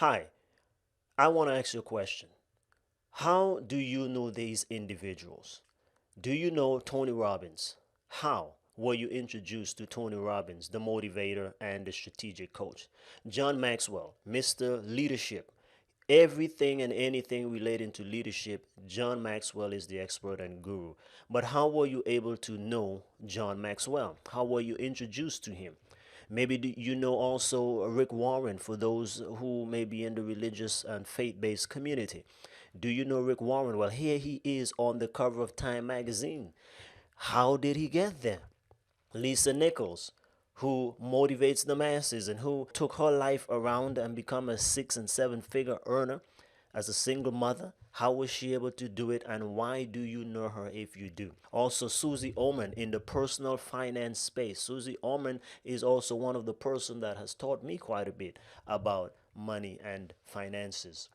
Hi, I want to ask you a question. How do you know these individuals? Do you know Tony Robbins? How were you introduced to Tony Robbins, the motivator and the strategic coach? John Maxwell, Mr. Leadership. Everything and anything relating to leadership, John Maxwell is the expert and guru. But how were you able to know John Maxwell? How were you introduced to him? Maybe you know also Rick Warren for those who may be in the religious and faith based community. Do you know Rick Warren? Well, here he is on the cover of Time magazine. How did he get there? Lisa Nichols, who motivates the masses and who took her life around and become a 6 and 7 figure earner as a single mother. How was she able to do it, and why do you know her if you do? Also, Susie Orman in the personal finance space. Susie Orman is also one of the person that has taught me quite a bit about money and finances.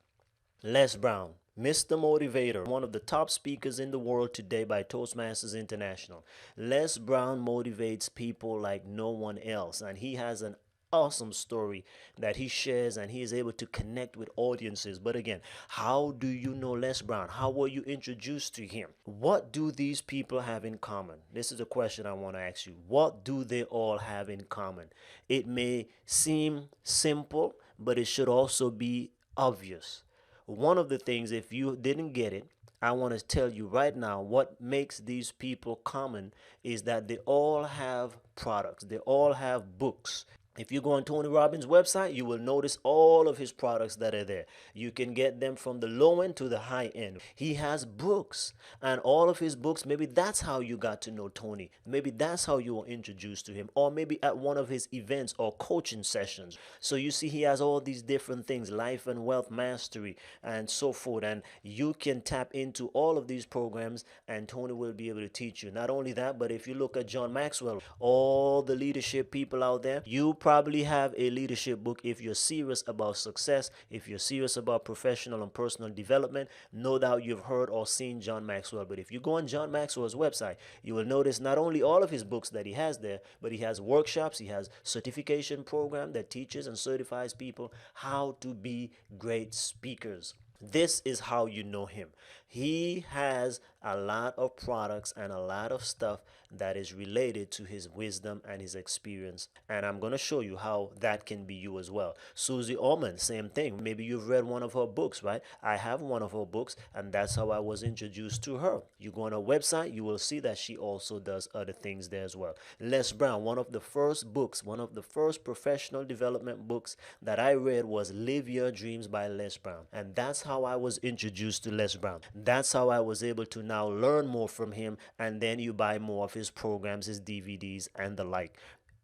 Les Brown, Mr. Motivator, one of the top speakers in the world today by Toastmasters International. Les Brown motivates people like no one else, and he has an awesome story that he shares, and he is able to connect with audiences. But again, how do you know Les Brown? How were you introduced to him? What do these people have in common? This is a question I want to ask you. What do they all have in common? It may seem simple, but it should also be obvious. One of the things, if you didn't get it, I want to tell you right now what makes these people common is that they all have products, they all have books. If you go on Tony Robbins' website, you will notice all of his products that are there. You can get them from the low end to the high end. He has books, and all of his books, maybe that's how you got to know Tony. Maybe that's how you were introduced to him, or maybe at one of his events or coaching sessions. So you see, he has all these different things, life and wealth mastery, and so forth. And you can tap into all of these programs, and Tony will be able to teach you. Not only that, but if you look at John Maxwell, all the leadership people out there, you probably have a leadership book if you're serious about success, if you're serious about professional and personal development. No doubt you've heard or seen John Maxwell. But if you go on John Maxwell's website, you will notice not only all of his books that he has there, but he has workshops, he has certification program that teaches and certifies people how to be great speakers. This is how you know him. He has a lot of products and a lot of stuff that is related to his wisdom and his experience. And I'm going to show you how that can be you as well. Susie Orman, same thing. Maybe you've read one of her books, right? I have one of her books, and that's how I was introduced to her. You go on her website, you will see that she also does other things there as well. Les Brown, one of the first books, one of the first professional development books that I read was Live Your Dreams by Les Brown. And that's how I was introduced to Les Brown. That's how I was able to now learn more from him, and then you buy more of his programs, his DVDs, and the like.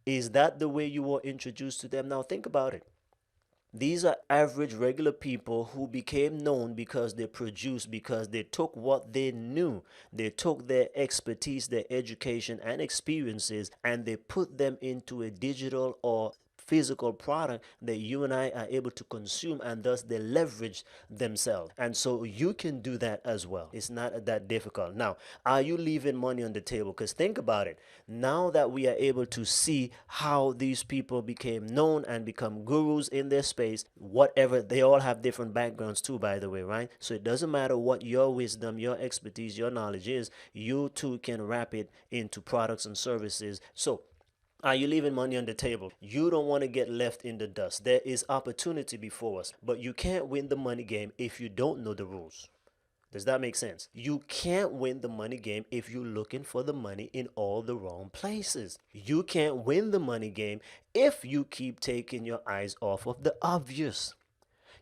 Is that the way you were introduced to them? Now think about it. These are average, regular people who became known because they produced, because they took what they knew. They took their expertise, their education, and experiences, and they put them into a digital or physical product that you and I are able to consume, and thus they leverage themselves. And so you can do that as well. It's not that difficult. Now, are you leaving money on the table? Because think about it. Now that we are able to see how these people became known and become gurus in their space, whatever, they all have different backgrounds too, by the way, right? So it doesn't matter what your wisdom, your expertise, your knowledge is, you too can wrap it into products and services. So are you leaving money on the table? You don't want to get left in the dust. There is opportunity before us, but you can't win the money game if you don't know the rules. Does that make sense? You can't win the money game if you're looking for the money in all the wrong places. You can't win the money game if you keep taking your eyes off of the obvious.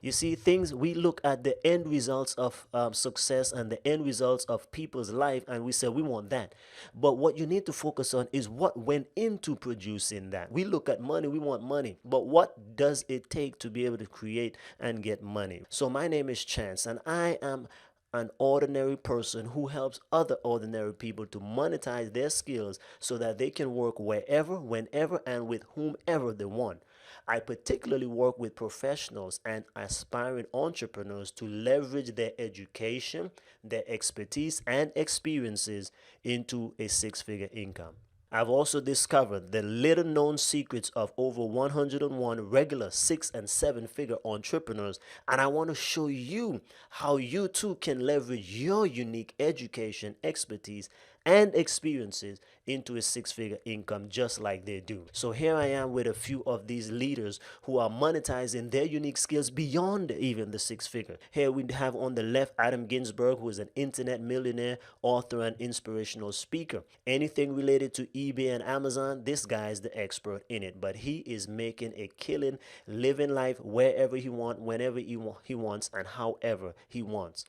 You see, things, we look at the end results of success and the end results of people's life, and we say we want that. But what you need to focus on is what went into producing that. We look at money, we want money, but what does it take to be able to create and get money? So my name is Chance, and I am an ordinary person who helps other ordinary people to monetize their skills so that they can work wherever, whenever, and with whomever they want. I particularly work with professionals and aspiring entrepreneurs to leverage their education, their expertise, and experiences into a six-figure income. I've also discovered the little known secrets of over 101 regular 6 and 7 figure entrepreneurs, and I want to show you how you too can leverage your unique education, expertise, and experiences into a 6 figure income just like they do. So here I am with a few of these leaders who are monetizing their unique skills beyond even the 6 figure. Here we have on the left Adam Ginsberg, who is an internet millionaire, author, and inspirational speaker. Anything related to eBay and Amazon, this guy is the expert in it. But he is making a killing, living life wherever he wants, whenever he wants, and however he wants.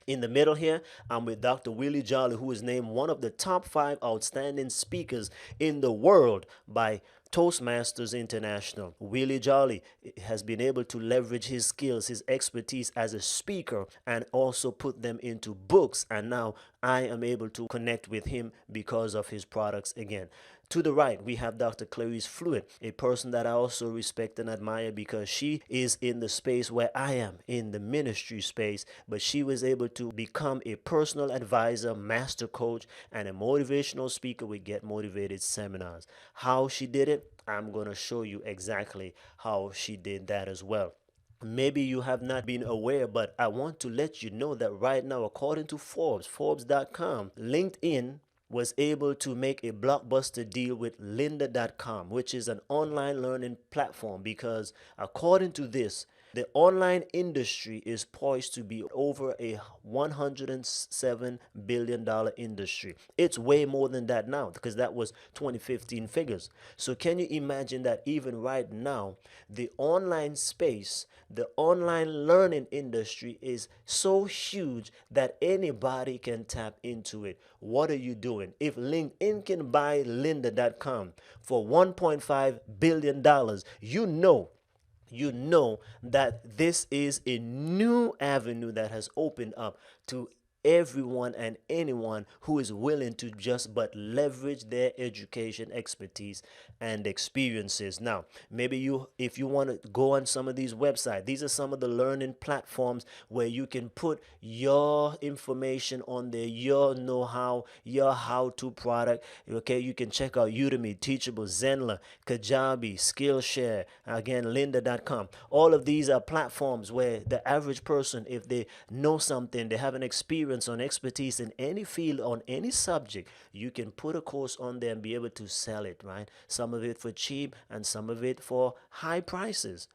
In the middle here, I'm with Dr. Willie Jolly, who is named one of the top 5 outstanding speakers in the world by Toastmasters International. Willie Jolly has been able to leverage his skills, his expertise as a speaker, and also put them into books. And now I am able to connect with him because of his products again. To the right, we have Dr. Clarice Fluid, a person that I also respect and admire because she is in the space where I am, in the ministry space, but she was able to become a personal advisor, master coach, and a motivational speaker with Get Motivated seminars. How she did it, I'm going to show you exactly how she did that as well. Maybe you have not been aware, but I want to let you know that right now, according to Forbes.com, LinkedIn was able to make a blockbuster deal with lynda.com, which is an online learning platform, because according to this, the online industry is poised to be over a $107 billion industry. It's way more than that now because that was 2015 figures. So can you imagine that even right now, the online space, the online learning industry is so huge that anybody can tap into it. What are you doing? If LinkedIn can buy lynda.com for $1.5 billion, you know that this is a new avenue that has opened up to everyone and anyone who is willing to just but leverage their education, expertise, and experiences. Now, maybe if you want to go on some of these websites, these are some of the learning platforms where you can put your information on there, your know-how, your how-to product. Okay, you can check out Udemy, Teachable, Zenler, Kajabi, Skillshare, again, lynda.com. All of these are platforms where the average person, if they know something, they have an experience on expertise in any field, on any subject, you can put a course on there and be able to sell it, right? Some of it for cheap and some of it for high prices.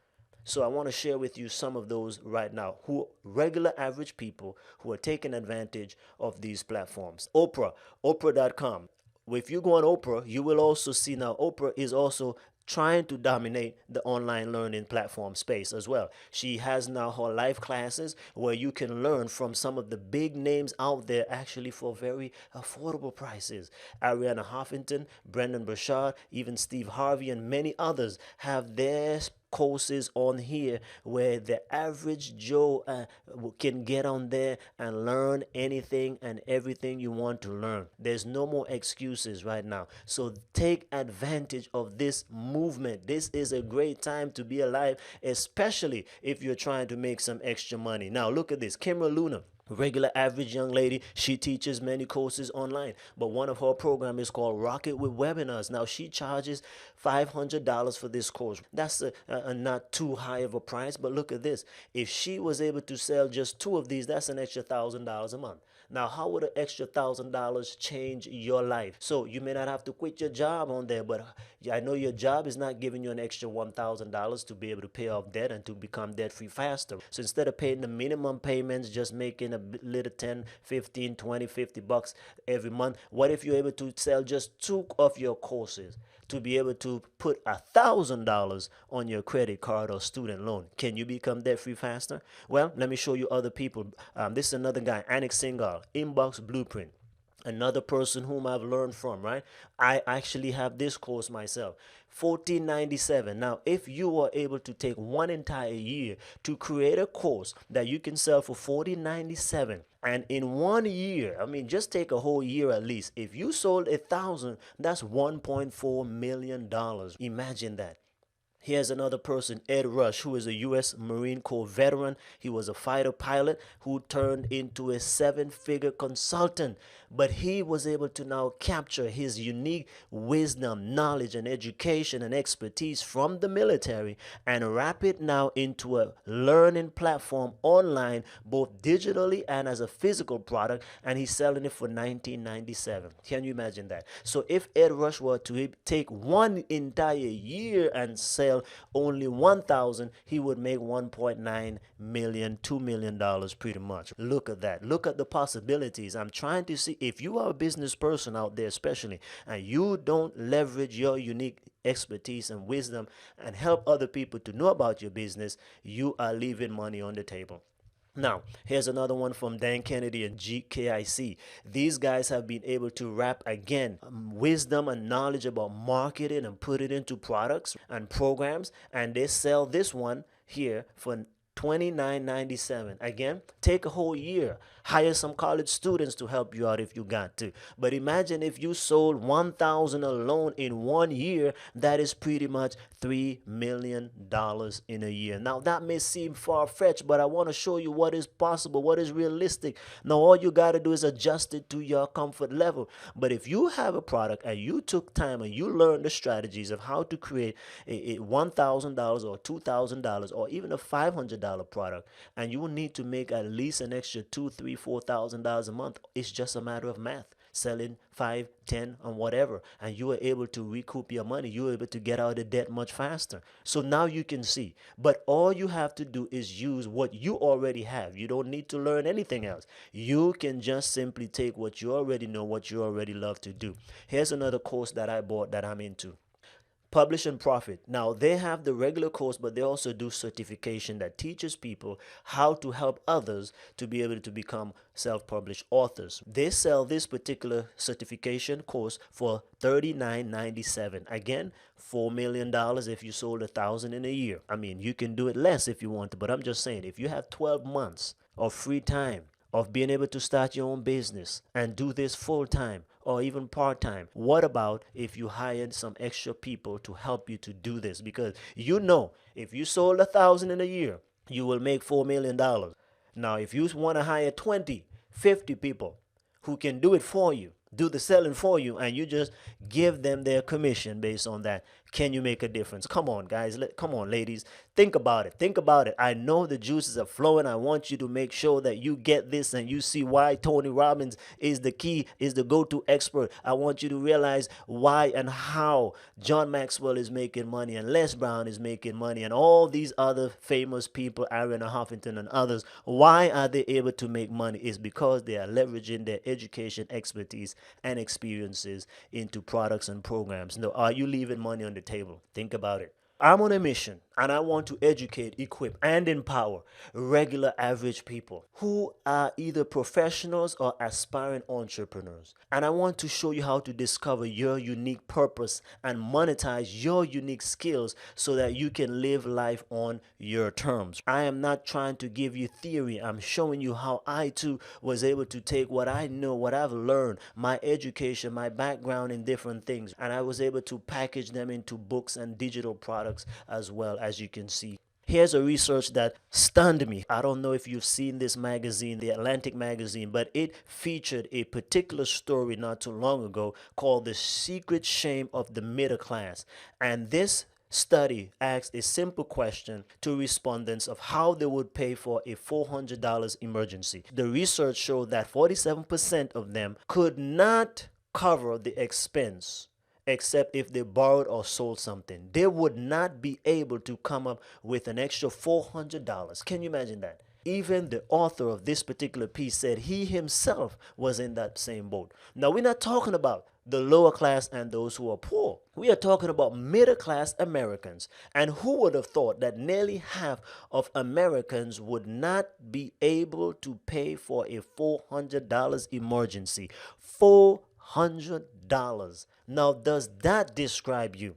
So I want to share with you some of those right now, who regular average people who are taking advantage of these platforms. Oprah.com. If you go on Oprah, you will also see now Oprah is also trying to dominate the online learning platform space as well. She has now her live classes where you can learn from some of the big names out there actually for very affordable prices. Ariana Huffington, Brendan Burchard, even Steve Harvey, and many others have their courses on here where the average Joe can get on there and learn anything and everything you want to learn. There's no more excuses right now. So take advantage of this movement. This is a great time to be alive, especially if you're trying to make some extra money. Now look at this. Kimra Luna, regular average young lady. She teaches many courses online, but one of her programs is called Rocket with Webinars. Now she charges $500 for this course. That's a not too high of a price, but look at this. If she was able to sell just 2 of these, that's an extra $1,000 a month. Now, how would an extra $1,000 change your life? So you may not have to quit your job on there, but I know your job is not giving you an extra $1,000 to be able to pay off debt and to become debt free faster. So instead of paying the minimum payments, just making a little 10, 15, 20, 50 bucks every month, what if you're able to sell just 2 of your courses to be able to put $1,000 on your credit card or student loan? Can you become debt free faster? Well, let me show you other people. This is another guy, Anik Singhal, Inbox Blueprint. Another person whom I've learned from, right? I actually have this course myself. $14.97. Now, if you are able to take one entire year to create a course that you can sell for $14.97, and in 1 year, I mean, just take a whole year at least. If you sold 1,000, that's $1.4 million. Imagine that. Here's another person, Ed Rush, who is a U.S. Marine Corps veteran. He was a fighter pilot who turned into a seven-figure consultant. But he was able to now capture his unique wisdom, knowledge, and education and expertise from the military and wrap it now into a learning platform online, both digitally and as a physical product. And he's selling it for $19.97. Can you imagine that? So if Ed Rush were to take one entire year and sell only 1,000, he would make 1.9 million, $2 million pretty much. Look at that. Look at the possibilities. I'm trying to see if you are a business person out there, especially, and you don't leverage your unique expertise and wisdom and help other people to know about your business, you are leaving money on the table. Now, here's another one from Dan Kennedy and GKIC. These guys have been able to wrap again wisdom and knowledge about marketing and put it into products and programs, and they sell this one here for $29.97. Again, take a whole year. Hire some college students to help you out if you got to. But imagine if you sold 1,000 alone in 1 year, that is pretty much $3 million in a year. Now, that may seem far-fetched, but I want to show you what is possible, what is realistic. Now, all you got to do is adjust it to your comfort level. But if you have a product and you took time and you learned the strategies of how to create a $1,000 or $2,000 or even a $500 product, and you will need to make at least an extra $2, $3, $4,000 a month, it's just a matter of math. Selling 5, 10, and whatever, and you are able to recoup your money. You are able to get out of debt much faster. So now you can see. But all you have to do is use what you already have. You don't need to learn anything else. You can just simply take what you already know, what you already love to do. Here's another course that I bought that I'm into. Publish and Profit. Now, they have the regular course, but they also do certification that teaches people how to help others to be able to become self-published authors. They sell this particular certification course for $39.97. Again, $4 million if you sold 1,000 in a year. I mean, you can do it less if you want to, but I'm just saying, if you have 12 months of free time, of being able to start your own business and do this full time or even part time. What about if you hired some extra people to help you to do this? Because you know, if you sold 1,000 in a year, you will make $4 million. Now, if you want to hire 20, 50 people who can do it for you, do the selling for you, and you just give them their commission based on that, can you make a difference? Come on, guys. Come on, ladies. Think about it. Think about it. I know the juices are flowing. I want you to make sure that you get this and you see why Tony Robbins is the key, is the go-to expert. I want you to realize why and how John Maxwell is making money and Les Brown is making money and all these other famous people, Arianna Huffington and others. Why are they able to make money? It's because they are leveraging their education, expertise, and experiences into products and programs. Now, are you leaving money on the table? Think about it. I'm on a mission and I want to educate, equip, and empower regular average people who are either professionals or aspiring entrepreneurs. And I want to show you how to discover your unique purpose and monetize your unique skills so that you can live life on your terms. I am not trying to give you theory. I'm showing you how I too was able to take what I know, what I've learned, my education, my background in different things, and I was able to package them into books and digital products as well, as you can see. Here's a research that stunned me. I don't know if you've seen this magazine, the Atlantic magazine, but it featured a particular story not too long ago called The Secret Shame of the Middle Class. And this study asked a simple question to respondents of how they would pay for a $400 emergency. The research showed that 47% of them could not cover the expense except if they borrowed or sold something. They would not be able to come up with an extra $400. Can you imagine that? Even the author of this particular piece said he himself was in that same boat. Now, we're not talking about the lower class and those who are poor. We are talking about middle class Americans. And who would have thought that nearly half of Americans would not be able to pay for a $400 emergency? $400. Now, does that describe you?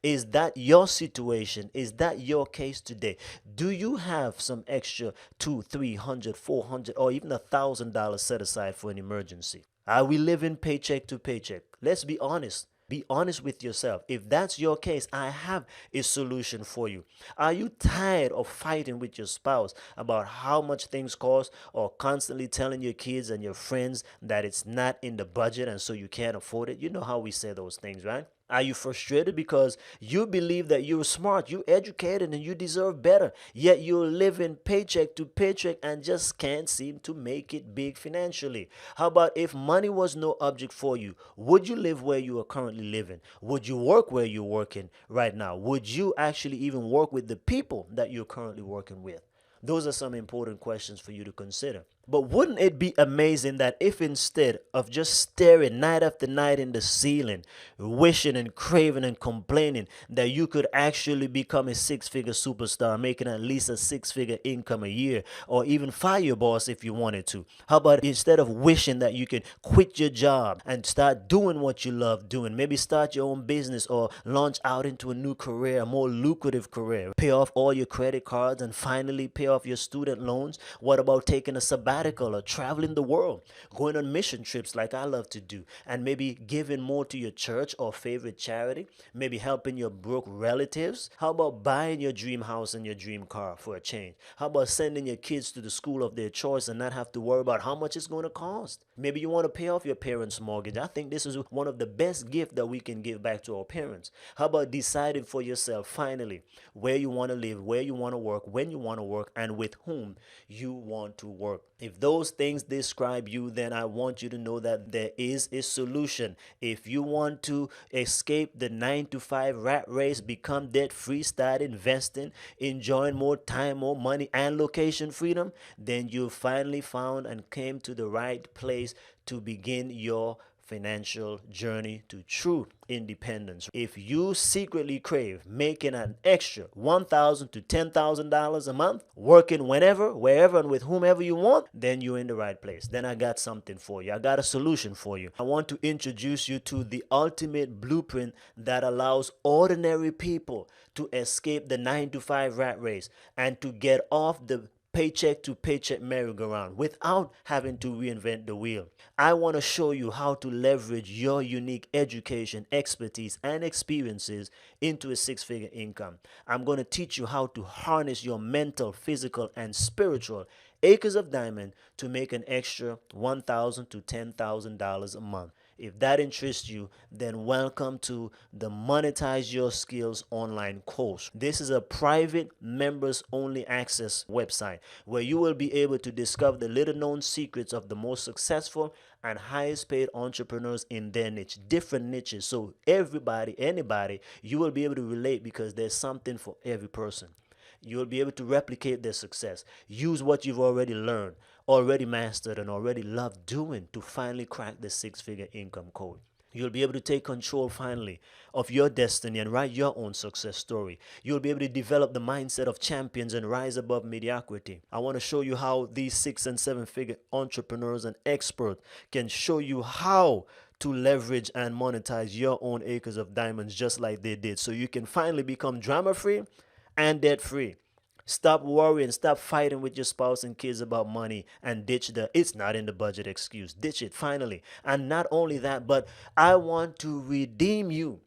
Is that your situation? Is that your case today? Do you have some extra $200, $300, $400, or even $1,000 set aside for an emergency? Are we living paycheck to paycheck? Let's be honest. Be honest with yourself. If that's your case, I have a solution for you. Are you tired of fighting with your spouse about how much things cost, or constantly telling your kids and your friends that it's not in the budget and so you can't afford it? You know how we say those things, right? Are you frustrated because you believe that you're smart, you're educated, and you deserve better, yet you're living paycheck to paycheck and just can't seem to make it big financially? How about if money was no object for you? Would you live where you are currently living? Would you work where you're working right now? Would you actually even work with the people that you're currently working with? Those are some important questions for you to consider. But wouldn't it be amazing that if instead of just staring night after night in the ceiling, wishing and craving and complaining, that you could actually become a six-figure superstar, making at least a six-figure income a year, or even fire your boss if you wanted to? How about instead of wishing that you could quit your job and start doing what you love doing, maybe start your own business or launch out into a new career, a more lucrative career, pay off all your credit cards and finally pay off your student loans? What about taking a sabbatical or traveling the world, going on mission trips like I love to do, and maybe giving more to your church or favorite charity, maybe helping your broke relatives? How about buying your dream house and your dream car for a change? How about sending your kids to the school of their choice and not have to worry about how much it's going to cost? Maybe you want to pay off your parents' mortgage. I think this is one of the best gifts that we can give back to our parents. How about deciding for yourself finally where you want to live, where you want to work, when you want to work, and with whom you want to work? If those things describe you, then I want you to know that there is a solution. If you want to escape the 9 to 5 rat race, become debt free, start investing, enjoying more time, more money, and location freedom, then you finally found and came to the right place to begin your financial journey to true independence. If you secretly crave making an extra $1,000 to $10,000 a month, working whenever, wherever, and with whomever you want, then you're in the right place. Then I got something for you. I got a solution for you. I want to introduce you to the ultimate blueprint that allows ordinary people to escape the 9 to 5 rat race and to get off the paycheck to paycheck merry-go-round without having to reinvent the wheel. I want to show you how to leverage your unique education, expertise, and experiences into a six-figure income. I'm going to teach you how to harness your mental, physical, and spiritual acres of diamond to make an extra $1,000 to $10,000 a month. If that interests you, then welcome to the Monetize Your Skills online course. This is a private members only access website where you will be able to discover the little known secrets of the most successful and highest paid entrepreneurs in their niche, different niches. So everybody, anybody, you will be able to relate because there's something for every person. You'll be able to replicate their success. Use what you've already learned, already mastered, and already love doing to finally crack the six-figure income code. You'll be able to take control finally of your destiny and write your own success story. You'll be able to develop the mindset of champions and rise above mediocrity. I want to show you how these 6 and 7 figure entrepreneurs and experts can show you how to leverage and monetize your own acres of diamonds just like they did, so you can finally become drama free and debt free. Stop worrying, stop fighting with your spouse and kids about money, and ditch the "it's not in the budget" excuse. Ditch it finally. And not only that, but I want to redeem you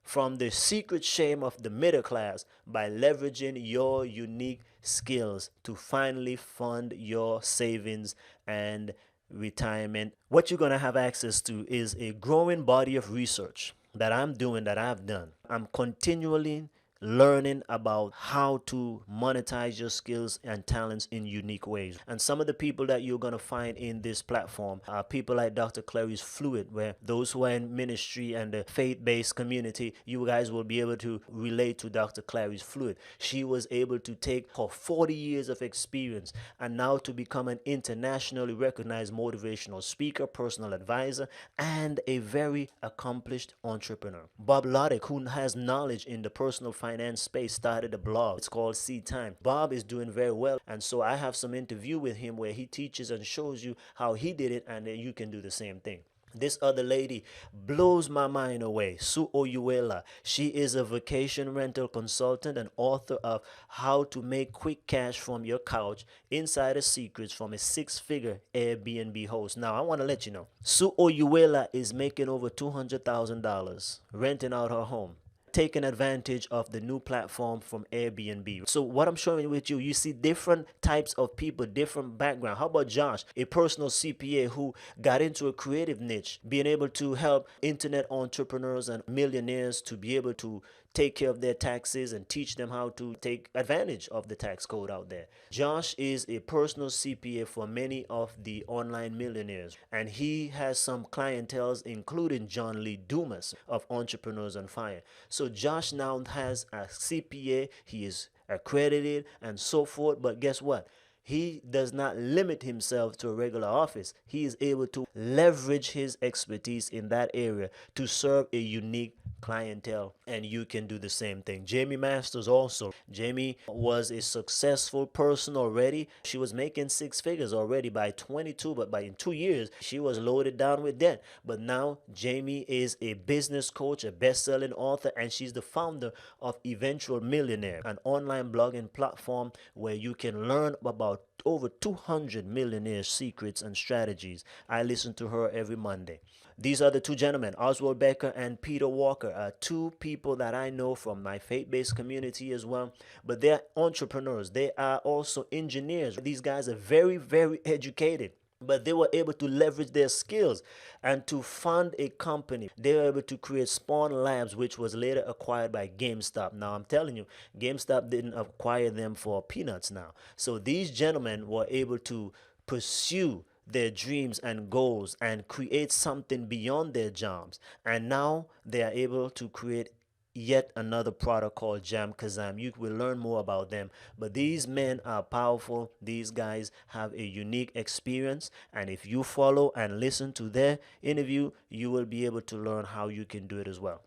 from the secret shame of the middle class by leveraging your unique skills to finally fund your savings and retirement. What you're going to have access to is a growing body of research that I'm doing, that I've done. I'm continually learning about how to monetize your skills and talents in unique ways. And some of the people that you're going to find in this platform are people like Dr. Clary's Fluid, where those who are in ministry and the faith-based community, you guys will be able to relate to Dr. Clary's Fluid. She was able to take her 40 years of experience and now to become an internationally recognized motivational speaker, personal advisor, and a very accomplished entrepreneur. Bob Loddick, who has knowledge in the personal finance space, started a blog. It's called Seed Time. Bob is doing very well, and so I have some interview with him where he teaches and shows you how he did it, and then you can do the same thing. This other lady blows my mind away. Sue Oyuela. She is a vacation rental consultant and author of How to Make Quick Cash from Your Couch, Insider Secrets from a Six-Figure Airbnb Host. Now, I want to let you know, Sue Oyuela is making over $200,000 renting out her home, taking advantage of the new platform from Airbnb. So what I'm showing with you, you see different types of people, different background. How about Josh, a personal CPA who got into a creative niche, being able to help internet entrepreneurs and millionaires to be able to take care of their taxes and teach them how to take advantage of the tax code out there. Josh is a personal CPA for many of the online millionaires, and he has some clientels, including John Lee Dumas of Entrepreneurs on Fire. So Josh now has a CPA, he is accredited and so forth, but guess what? He does not limit himself to a regular office. He is able to leverage his expertise in that area to serve a unique clientele, and you can do the same thing. Jamie Masters also. Jamie was a successful person already. She was making six figures already by 22, but by in 2 years she was loaded down with debt. But now Jamie is a business coach, a best-selling author, and she's the founder of Eventual Millionaire, an online blogging platform where you can learn about over 200 millionaire secrets and strategies. I listen to her every Monday. These are the two gentlemen, Oswald Becker and Peter Walker, are two people that I know from my faith-based community as well. But they're entrepreneurs. They are also engineers. These guys are very, very educated, but they were able to leverage their skills and to fund a company. They were able to create Spawn Labs, which was later acquired by GameStop. Now, I'm telling you, GameStop didn't acquire them for peanuts now. So these gentlemen were able to pursue their dreams and goals and create something beyond their jobs. And now they are able to create yet another product called Jam Kazam. You will learn more about them. But these men are powerful. These guys have a unique experience. And if you follow and listen to their interview, you will be able to learn how you can do it as well.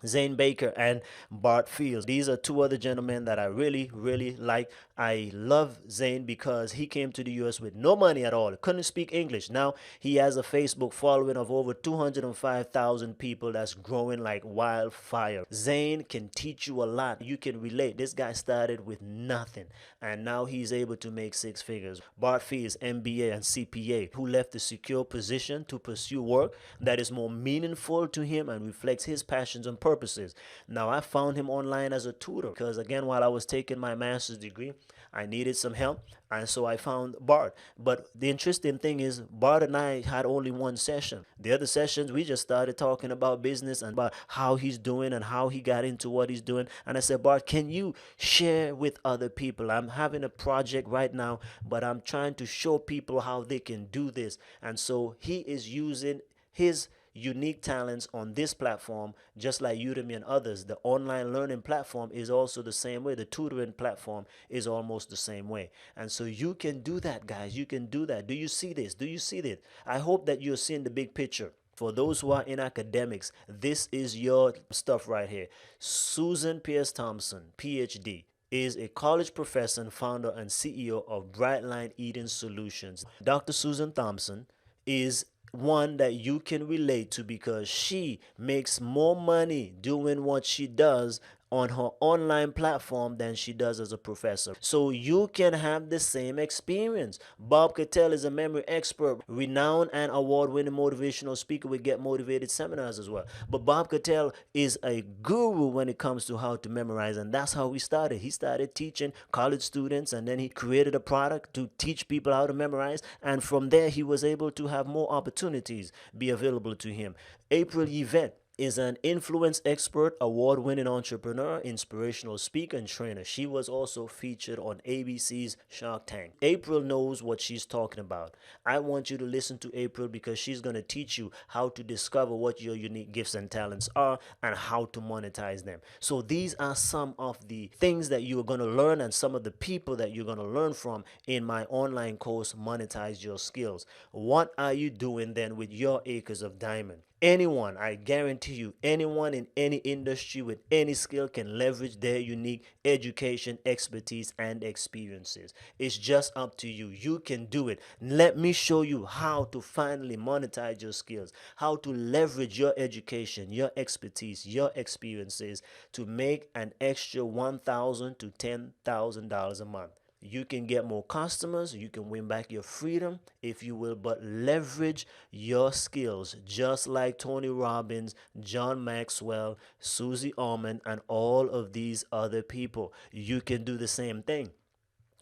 Zane Baker and Bart Fields. These are two other gentlemen that I really, really like. I love Zane because he came to the US with no money at all. Couldn't speak English. Now he has a Facebook following of over 205,000 people that's growing like wildfire. Zane can teach you a lot. You can relate. This guy started with nothing and now he's able to make six figures. Bart Fields, MBA and CPA, who left a secure position to pursue work that is more meaningful to him and reflects his passions and purposes. Now, I found him online as a tutor because, again, while I was taking my master's degree, I needed some help, and so I found Bart. But the interesting thing is, Bart and I had only one session. The other sessions, we just started talking about business and about how he's doing and how he got into what he's doing. And I said, Bart, can you share with other people? I'm having a project right now, but I'm trying to show people how they can do this. And so he is using his unique talents on this platform, just like Udemy and others. The online learning platform is also the same way. The tutoring platform is almost the same way. And so you can do that, guys. You can do that. Do you see this? Do you see this? I hope that you're seeing the big picture. For those who are in academics, this is your stuff right here. Susan Pierce Thompson, PhD, is a college professor and founder and CEO of Brightline Eating Solutions. Dr. Susan Thompson is one that you can relate to because she makes more money doing what she does on her online platform than she does as a professor. So you can have the same experience. Bob Cattell is a memory expert, renowned and award-winning motivational speaker with Get Motivated seminars as well. But Bob Cattell is a guru when it comes to how to memorize, and that's how he started. He started teaching college students, and then he created a product to teach people how to memorize, and from there he was able to have more opportunities be available to him. April Yvette is an influence expert, award-winning entrepreneur, inspirational speaker, and trainer. She was also featured on ABC's Shark Tank. April knows what she's talking about. I want you to listen to April because she's going to teach you how to discover what your unique gifts and talents are and how to monetize them. So these are some of the things that you are going to learn and some of the people that you're going to learn from in my online course, Monetize Your Skills. What are you doing then with your acres of diamond? Anyone, I guarantee you, anyone in any industry with any skill can leverage their unique education, expertise, and experiences. It's just up to you. You can do it. Let me show you how to finally monetize your skills, how to leverage your education, your expertise, your experiences to make an extra $1,000 to $10,000 a month. You can get more customers, you can win back your freedom, if you will, but leverage your skills just like Tony Robbins, John Maxwell, Susie Orman, and all of these other people. You can do the same thing.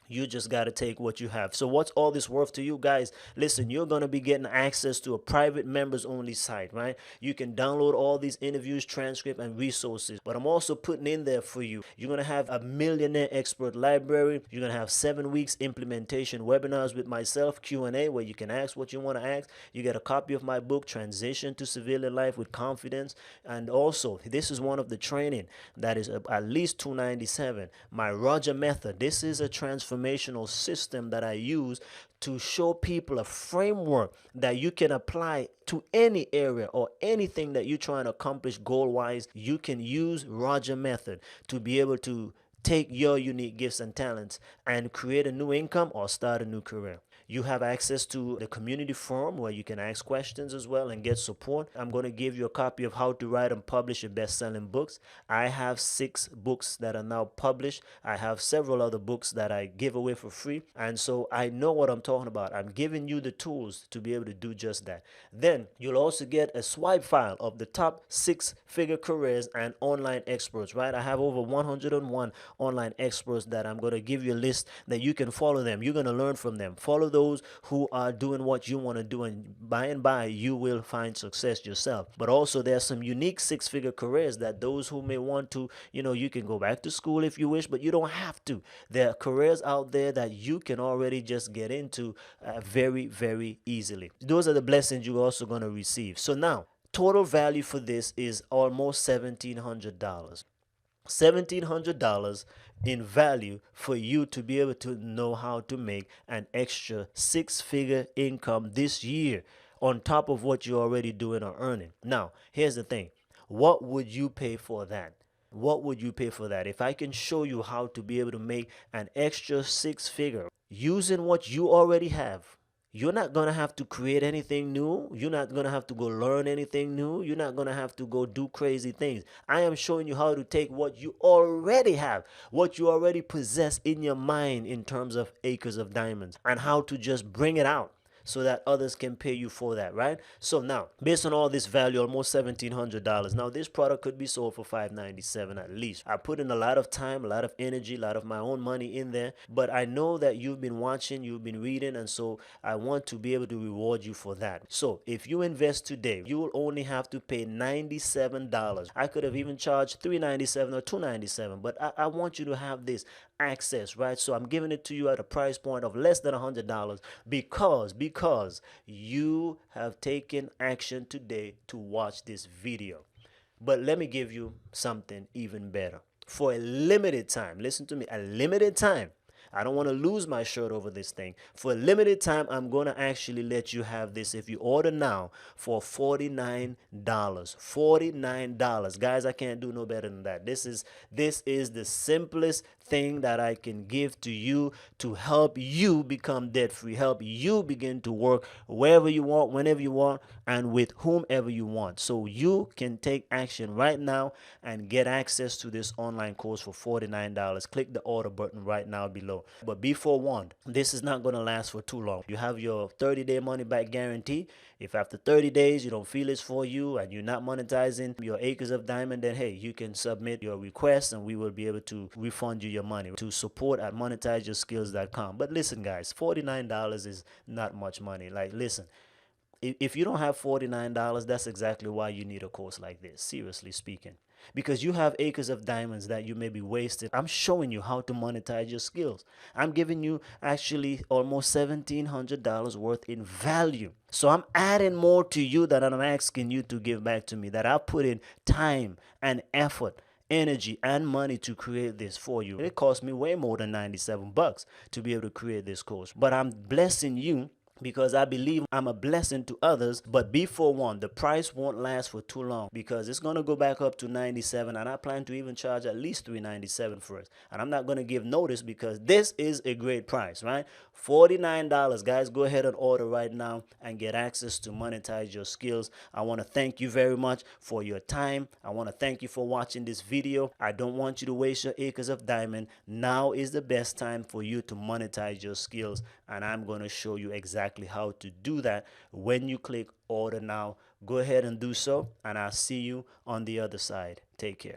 You just got to take what you have. So, what's all this worth to you guys? Listen, you're going to be getting access to a private members only site, right? You can download all these interviews, transcript, and resources. But I'm also putting in there for you. You're going to have a millionaire expert library. You're going to have 7 weeks implementation webinars with myself, Q&A, where you can ask what you want to ask. You get a copy of my book, Transition to Civilian Life with Confidence. And also, this is one of the training that is at least $297. My Roger method. This is a transformational system that I use to show people a framework that you can apply to any area or anything that you're trying to accomplish goal wise. You can use Roger method to be able to take your unique gifts and talents and create a new income or start a new career. You have access to the community forum where you can ask questions as well and get support. I'm going to give you a copy of how to write and publish your best-selling books. I have 6 books that are now published. I have several other books that I give away for free. And so I know what I'm talking about. I'm giving you the tools to be able to do just that. Then you'll also get a swipe file of the top 6-figure careers and online experts, right? I have over 101 online experts that I'm going to give you a list that you can follow them. You're going to learn from them. Follow those who are doing what you want to do, and by and by you will find success yourself. But also there's some unique 6-figure careers that those who may want to, you can go back to school if you wish, but you don't have to. There are careers out there that you can already just get into very, very easily. Those are the blessings you're also going to receive. So now, total value for this is almost $1,700. $1,700 in value for you to be able to know how to make an extra 6-figure income this year on top of what you're already doing or earning. Now, here's the thing. What would you pay for that? What would you pay for that? If I can show you how to be able to make an extra 6-figure using what you already have, you're not going to have to create anything new. You're not going to have to go learn anything new. You're not going to have to go do crazy things. I am showing you how to take what you already have, what you already possess in your mind in terms of acres of diamonds, and how to just bring it out so that others can pay you for that, right? So now, based on all this value, almost $1,700. Now, this product could be sold for $597 at least. I put in a lot of time, a lot of energy, a lot of my own money in there, but I know that you've been watching, you've been reading, and so I want to be able to reward you for that. So if you invest today, you will only have to pay $97. I could have even charged $397 or $297, but I want you to have this access, right? So I'm giving it to you at a price point of less than $100 because you have taken action today to watch this video. But let me give you something even better. For a limited time, listen to me, a limited time. I don't want to lose my shirt over this thing. For a limited time, I'm going to actually let you have this if you order now for $49. $49. Guys, I can't do no better than that. This is the simplest thing that I can give to you to help you become debt free, help you begin to work wherever you want, whenever you want, and with whomever you want. So you can take action right now and get access to this online course for $49. Click the order button right now below. But be forewarned, this is not going to last for too long. You have your 30-day money back guarantee. If after 30 days you don't feel it's for you and you're not monetizing your acres of diamond, then hey, you can submit your request and we will be able to refund you your money to support at monetizeyourskills.com. But listen, guys, $49 is not much money. Like, listen, if you don't have $49, that's exactly why you need a course like this, seriously speaking. Because you have acres of diamonds that you may be wasting. I'm showing you how to monetize your skills. I'm giving you actually almost $1,700 worth in value. So I'm adding more to you that I'm asking you to give back to me, that I put in time and effort, energy and money to create this for you. It cost me way more than $97 to be able to create this course. But I'm blessing you because I believe I'm a blessing to others. But be forewarned, the price won't last for too long because it's going to go back up to 97, and I plan to even charge at least 397 for it. And I'm not going to give notice because this is a great price, right? $49. Guys, go ahead and order right now and get access to monetize your skills. I want to thank you very much for your time. I want to thank you for watching this video. I don't want you to waste your acres of diamond. Now is the best time for you to monetize your skills, and I'm going to show you exactly how to do that when you click order now. Go ahead and do so, and I'll see you on the other side. Take care.